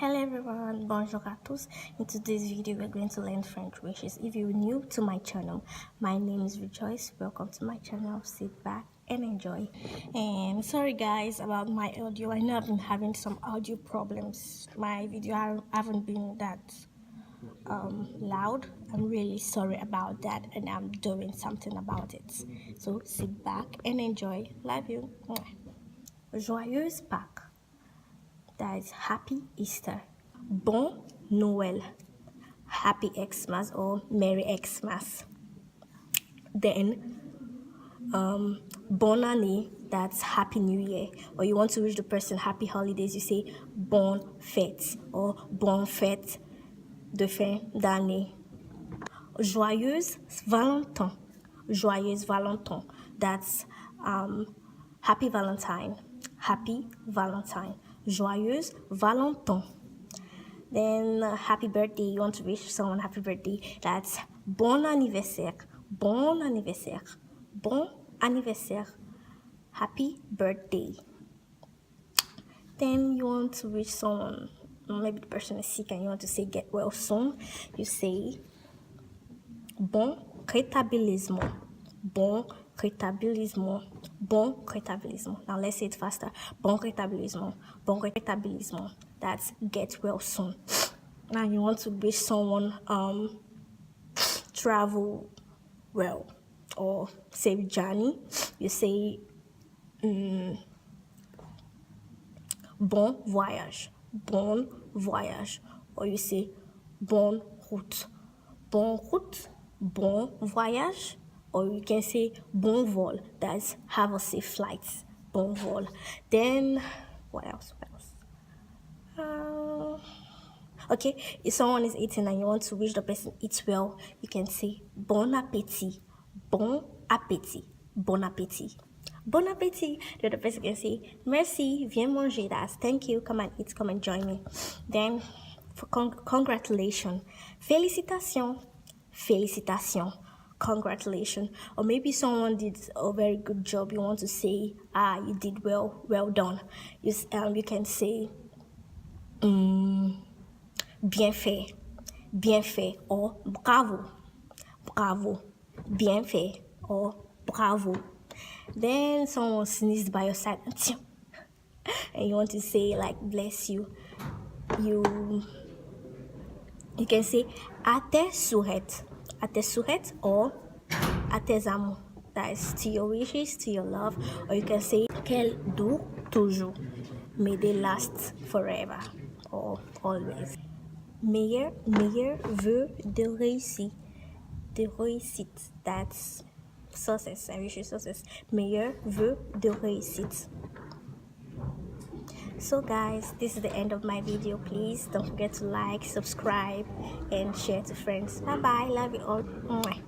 Hello everyone, bonjour à tous. In today's video we're going to learn French wishes. If you're new to my channel, my name is Joyeuse. Welcome to my channel. Sit back and enjoy. And sorry guys about my audio. I know I've been having some audio problems. My video haven't been that loud. I'm really sorry about that, and I'm doing something about it. So sit back and enjoy. Love you. Joyeuses Pâques. That is Happy Easter. Bon Noël. Happy Xmas or Merry Xmas. Then Bonne année. That's Happy New Year. Or you want to wish the person happy holidays, you say Bonne fête or Bonne fête de fin d'année. Joyeuse Valentin. Joyeuse Valentin. That's Happy Valentine. Happy Valentine. Joyeuse Valentin. Then happy birthday. You want to wish someone happy birthday. That's bon anniversaire. Bon anniversaire. Bon anniversaire. Happy birthday. Then you want to wish someone, maybe the person is sick and you want to say get well soon. You say bon rétablissement. Bon rétablissement. Bon rétablissement. Now let's say it faster. Bon rétablissement. Bon rétablissement. That's get well soon. Now you want to wish someone travel well or safe journey. You say bon voyage. Bon voyage. Or you say bonne route. Bonne route. Bon voyage. Or you can say bon vol. That's have a safe flight. Bon vol. Then what else? Okay, if someone is eating and you want to wish the person eats well, you can say bon appétit. Bon appétit. Bon appétit. Bon appétit. The other person can say merci, viens manger. That's thank you, come and eat, come and join me. Then for congratulations, félicitations. Félicitations. Congratulations. Or maybe someone did a very good job, you want to say you did well done. You can say bien fait or bravo, bien fait or bravo. Then someone sneezed by your side and you want to say like bless you, you can say à tes souhaits or à tes amours. That is to your wishes, to your love. Or you can say qu'elle dure toujours, may they last forever or always. Meilleurs voeux de réussite. That's success. I wish you success. Meilleurs voeux de réussite. So guys, this is the end of my video. Please don't forget to like, subscribe and share to friends. Bye bye. Love you all. Mwah.